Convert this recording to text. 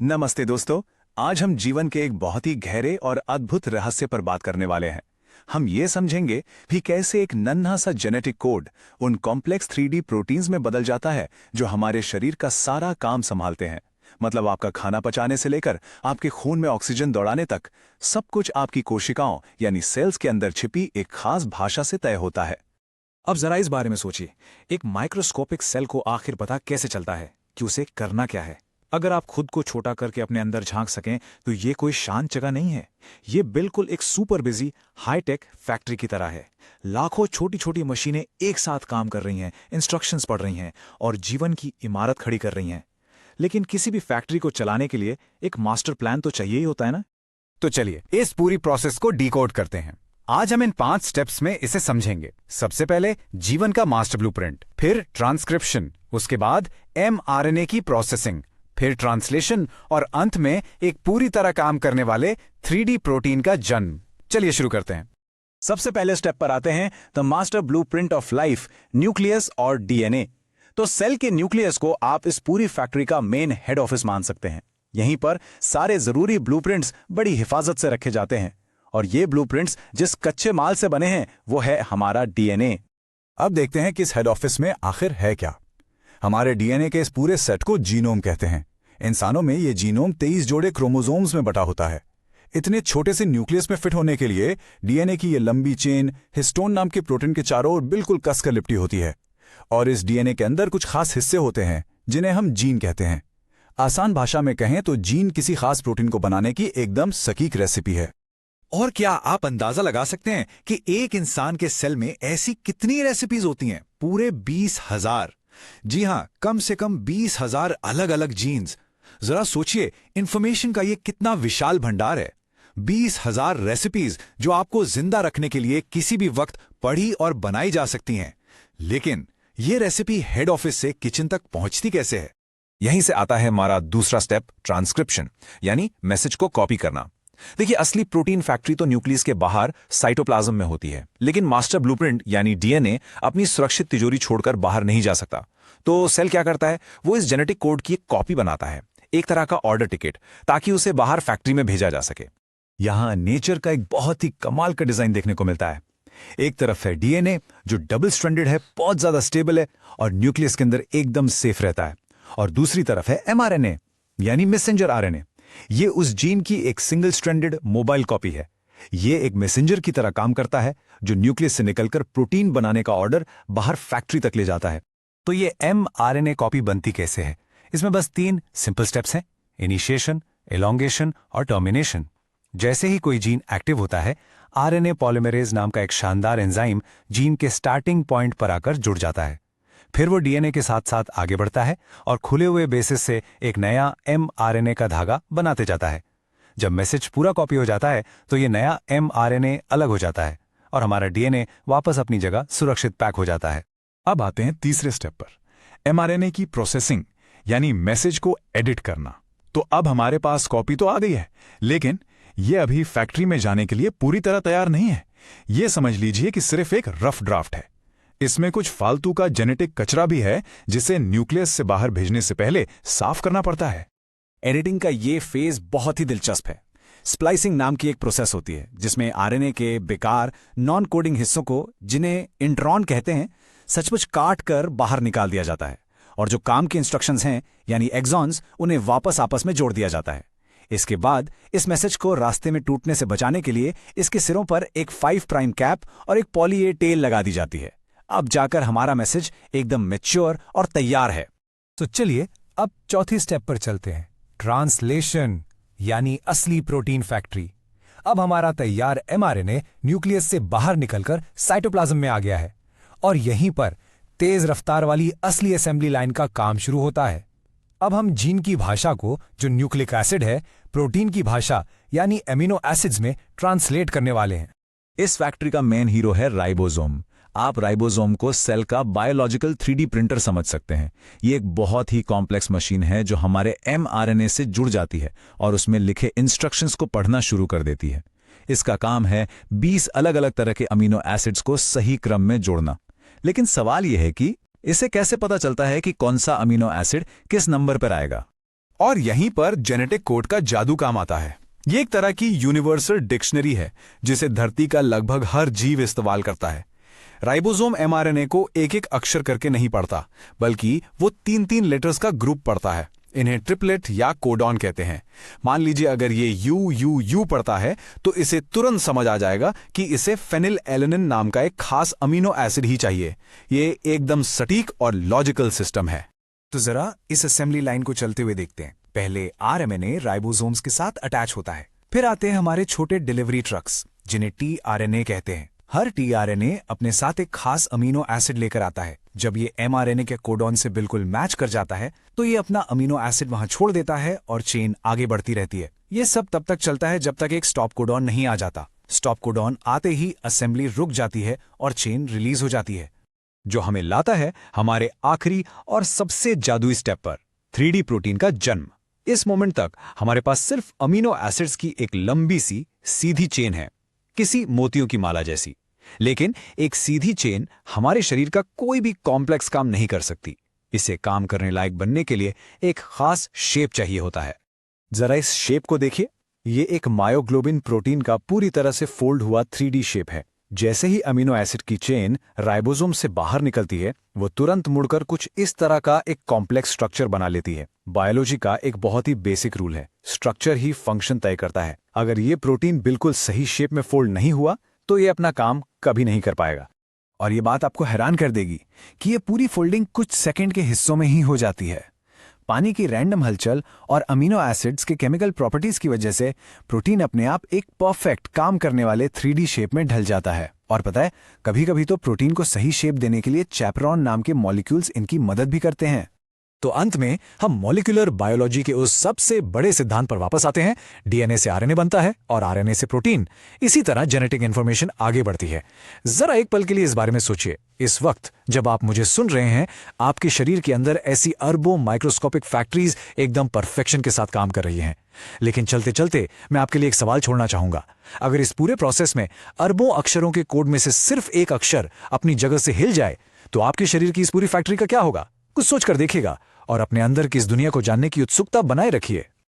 नमस्ते दोस्तों। आज हम जीवन के एक बहुत ही गहरे और अद्भुत रहस्य पर बात करने वाले हैं। हम ये समझेंगे भी कैसे एक नन्हा सा जेनेटिक कोड उन कॉम्प्लेक्स 3D प्रोटीन्स में बदल जाता है जो हमारे शरीर का सारा काम संभालते हैं। मतलब आपका खाना पचाने से लेकर आपके खून में ऑक्सीजन दौड़ाने तक सब कुछ आपकी कोशिकाओं यानी सेल्स के अंदर छिपी एक खास भाषा से तय होता है। अब जरा इस बारे में सोचिए, एक माइक्रोस्कोपिक सेल को आखिर पता कैसे चलता है कि उसे करना क्या है। अगर आप खुद को छोटा करके अपने अंदर झांक सकें तो ये कोई शांत जगह नहीं है। ये बिल्कुल एक सुपर बिजी हाईटेक फैक्ट्री की तरह है। लाखों छोटी छोटी मशीनें एक साथ काम कर रही हैं, इंस्ट्रक्शंस पढ़ रही हैं और जीवन की इमारत खड़ी कर रही हैं। लेकिन किसी भी फैक्ट्री को चलाने के लिए एक मास्टर प्लान तो चाहिए ही होता है ना। तो चलिए इस पूरी प्रोसेस को डिकोड करते हैं। आज हम इन 5 स्टेप्स में इसे समझेंगे। सबसे पहले जीवन का मास्टर ब्लूप्रिंट, फिर ट्रांसक्रिप्शन, उसके बाद mRNA की प्रोसेसिंग, फिर ट्रांसलेशन और अंत में एक पूरी तरह काम करने वाले 3D प्रोटीन का जन्म। चलिए शुरू करते हैं। सबसे पहले स्टेप पर आते हैं the master blueprint of life, nucleus और डीएनए। तो सेल के न्यूक्लियस को आप इस पूरी फैक्ट्री का मेन हेड ऑफिस मान सकते हैं। यहीं पर सारे जरूरी ब्लूप्रिंट्स बड़ी हिफाजत से रखे जाते हैं और ये ब्लूप्रिंट्स जिस कच्चे माल से बने हैं वो है हमारा डीएनए। अब देखते हैं कि इस हेड ऑफिस में आखिर है क्या। हमारे डीएनए के इस पूरे सेट को जीनोम कहते हैं। इंसानों में ये जीनोम 23 जोड़े क्रोमोसोम्स में बटा होता है। इतने छोटे से न्यूक्लियस में फिट होने के लिए डीएनए की ये लंबी चेन हिस्टोन नाम के प्रोटीन के चारों ओर बिल्कुल कसकर लिपटी होती है और इस डीएनए के अंदर कुछ खास हिस्से होते हैं जिन्हें हम जीन कहते हैं। आसान भाषा में कहें तो जीन किसी खास प्रोटीन को बनाने की एकदम सटीक रेसिपी है। और क्या आप अंदाजा लगा सकते हैं कि एक इंसान के सेल में ऐसी कितनी रेसिपीज होती हैं? पूरे 20,000। जी हां, कम से कम 20,000 अलग अलग जीन्स। जरा सोचिए, इंफॉर्मेशन का ये कितना विशाल भंडार है। 20,000 रेसिपीज जो आपको जिंदा रखने के लिए किसी भी वक्त पढ़ी और बनाई जा सकती हैं। लेकिन ये रेसिपी हेड ऑफिस से किचन तक पहुंचती कैसे है? यहीं से आता है हमारा दूसरा स्टेप, ट्रांसक्रिप्शन, यानी मैसेज को कॉपी करना। देखिए, असली प्रोटीन फैक्ट्री तो न्यूक्लियस के बाहर साइटोप्लाज्म में होती है, लेकिन मास्टर ब्लूप्रिंट यानी डीएनए अपनी सुरक्षित तिजोरी छोड़कर बाहर नहीं जा सकता। तो सेल क्या करता है? वो इस जेनेटिक कोड की एक कॉपी बनाता है, एक तरह का ऑर्डर टिकट, ताकि उसे बाहर फैक्ट्री में भेजा जा सके। यहां नेचर का एक बहुत ही कमाल का डिजाइन देखने को मिलता है। एक तरफ है डीएनए जो डबल स्ट्रैंडेड है, बहुत ज्यादा स्टेबल है और न्यूक्लियस के अंदर एकदम सेफ रहता है, और दूसरी तरफ है mRNA यानी मैसेंजर आरएनए। ये उस जीन की एक सिंगल स्ट्रैंडेड मोबाइल कॉपी है। ये एक मैसेंजर की तरह काम करता है जो न्यूक्लियस से निकलकर प्रोटीन बनाने का ऑर्डर बाहर फैक्ट्री तक ले जाता है। तो ये mRNA कॉपी बनती कैसे है? इसमें बस 3 सिंपल स्टेप्स हैं: इनिशिएशन, एलोंगेशन और टर्मिनेशन। जैसे ही कोई जीन एक्टिव होता है, आरएनए पॉलीमरेज नाम का एक शानदार एंजाइम जीन के स्टार्टिंग पॉइंट पर आकर जुड़ जाता है। फिर वो डीएनए के साथ साथ आगे बढ़ता है और खुले हुए बेसिस से एक नया mRNA का धागा बनाते जाता है। जब मैसेज पूरा कॉपी हो जाता है तो ये नया mRNA अलग हो जाता है और हमारा डीएनए वापस अपनी जगह सुरक्षित पैक हो जाता है। अब आते हैं तीसरे स्टेप पर, mRNA की प्रोसेसिंग यानी मैसेज को एडिट करना। तो अब हमारे पास कॉपी तो आ गई है, लेकिन ये अभी फैक्ट्री में जाने के लिए पूरी तरह तैयार नहीं है। ये समझ लीजिए कि सिर्फ एक रफ ड्राफ्ट है। इसमें कुछ फालतू का जेनेटिक कचरा भी है जिसे न्यूक्लियस से बाहर भेजने से पहले साफ करना पड़ता है। एडिटिंग का ये फेज बहुत ही दिलचस्प है। स्प्लाइसिंग नाम की एक प्रोसेस होती है जिसमें आरएनए के बेकार नॉन कोडिंग हिस्सों को, जिन्हें इंट्रॉन कहते हैं, सचमुच काट कर बाहर निकाल दिया जाता है और जो काम के इंस्ट्रक्शंस हैं यानी एक्सॉन्स, उन्हें वापस आपस में जोड़ दिया जाता है। इसके बाद इस मैसेज को रास्ते में टूटने से बचाने के लिए इसके सिरों पर एक 5 प्राइम कैप और एक पॉली ए टेल लगा दी जाती है। अब जाकर हमारा मैसेज एकदम मैच्योर और तैयार है। तो चलिए अब चौथी स्टेप पर चलते हैं, ट्रांसलेशन यानी असली प्रोटीन फैक्ट्री। अब हमारा तैयार mRNA न्यूक्लियस से बाहर निकलकर साइटोप्लाज्म में आ गया है और यहीं पर तेज रफ्तार वाली असली असेंबली लाइन का काम शुरू होता है। अब हम जीन की भाषा को, जो न्यूक्लिक एसिड है, प्रोटीन की भाषा यानी एमिनो एसिड्स में ट्रांसलेट करने वाले हैं। इस फैक्ट्री का मेन हीरो है राइबोसोम। आप राइबोसोम को सेल का बायोलॉजिकल 3D प्रिंटर समझ सकते हैं। ये एक बहुत ही कॉम्प्लेक्स मशीन है जो हमारे mRNA से जुड़ जाती है और उसमें लिखे इंस्ट्रक्शंस को पढ़ना शुरू कर देती है। इसका काम है 20 अलग अलग तरह के अमीनो एसिड्स को सही क्रम में जोड़ना। लेकिन सवाल यह है कि इसे कैसे पता चलता है कि कौन सा अमीनो एसिड किस नंबर पर आएगा? और यहीं पर जेनेटिक कोड का जादू काम आता है। ये एक तरह की यूनिवर्सल डिक्शनरी है जिसे धरती का लगभग हर जीव इस्तेमाल करता है। राइबोसोम एमआरएनए को एक एक अक्षर करके नहीं पढ़ता, बल्कि वो 3-3 लेटर्स का ग्रुप पढ़ता है। इन्हें ट्रिपलेट या कोडॉन कहते हैं। मान लीजिए अगर ये यू यू यू पढ़ता है तो इसे तुरंत समझ आ जाएगा कि इसे फेनिल एलेनिन नाम का एक खास अमीनो एसिड ही चाहिए। ये एकदम सटीक और लॉजिकल सिस्टम है। तो जरा इस असेंबली लाइन को चलते हुए देखते हैं। पहले आरएमएनए राइबोसोम्स के साथ अटैच होता है, फिर आते हैं हमारे छोटे डिलीवरी ट्रक्स जिन्हें टीआरएनए कहते हैं। हर टीआरएनए अपने साथ एक खास अमीनो एसिड लेकर आता है। जब ये एमआरएनए के कोडॉन से बिल्कुल मैच कर जाता है तो ये अपना अमीनो एसिड वहां छोड़ देता है और चेन आगे बढ़ती रहती है। ये सब तब तक चलता है जब तक एक स्टॉप कोडॉन नहीं आ जाता। स्टॉप कोडॉन आते ही असेंबली रुक जाती है और चेन रिलीज हो जाती है, जो हमें लाता है हमारे आखिरी और सबसे जादुई स्टेप पर, 3D प्रोटीन का जन्म। इस मोमेंट तक हमारे पास सिर्फ अमीनो एसिड्स की एक लंबी सी सीधी चेन है, किसी मोतियों की माला जैसी। लेकिन एक सीधी चेन हमारे शरीर का कोई भी कॉम्प्लेक्स काम नहीं कर सकती। इसे काम करने लायक बनने के लिए एक खास शेप चाहिए होता है। जरा इस शेप को देखिए। ये एक मायोग्लोबिन प्रोटीन का पूरी तरह से फोल्ड हुआ 3D शेप है। जैसे ही अमीनो एसिड की चेन राइबोसोम से बाहर निकलती है, वो तुरंत मुड़कर कुछ इस तरह का एक कॉम्प्लेक्स स्ट्रक्चर बना लेती है। बायोलॉजी का एक बहुत ही बेसिक रूल है, स्ट्रक्चर ही फंक्शन तय करता है। अगर ये प्रोटीन बिल्कुल सही शेप में फोल्ड नहीं हुआ तो ये अपना काम कभी नहीं कर पाएगा। और ये बात आपको हैरान कर देगी कि ये पूरी फोल्डिंग कुछ सेकंड के हिस्सों में ही हो जाती है। पानी की रैंडम हलचल और अमीनो एसिड्स के केमिकल प्रॉपर्टीज की वजह से प्रोटीन अपने आप एक परफेक्ट काम करने वाले 3D शेप में ढल जाता है। और पता है, कभी कभी तो प्रोटीन को सही शेप देने के लिए चैपरॉन नाम के मॉलिक्यूल्स इनकी मदद भी करते हैं। तो अंत में हम मॉलिक्यूलर बायोलॉजी के उस सबसे बड़े सिद्धांत पर वापस आते हैं। डीएनए से आरएनए बनता है और आरएनए से प्रोटीन। इसी तरह जेनेटिक इंफॉर्मेशन आगे बढ़ती है। जरा एक पल के लिए इस बारे में सोचिए। इस वक्त जब आप मुझे सुन रहे हैं, आपके शरीर के अंदर ऐसी अरबों माइक्रोस्कोपिक फैक्ट्रीज एकदम परफेक्शन के साथ काम कर रही हैं। लेकिन चलते चलते मैं आपके लिए एक सवाल छोड़ना चाहूंगा। अगर इस पूरे प्रोसेस में अरबों अक्षरों के कोड में से सिर्फ एक अक्षर अपनी जगह से हिल जाए तो आपके शरीर की इस पूरी फैक्ट्री का क्या होगा? कुछ सोच कर देखिएगा और अपने अंदर की इस दुनिया को जानने की उत्सुकता बनाए रखिए।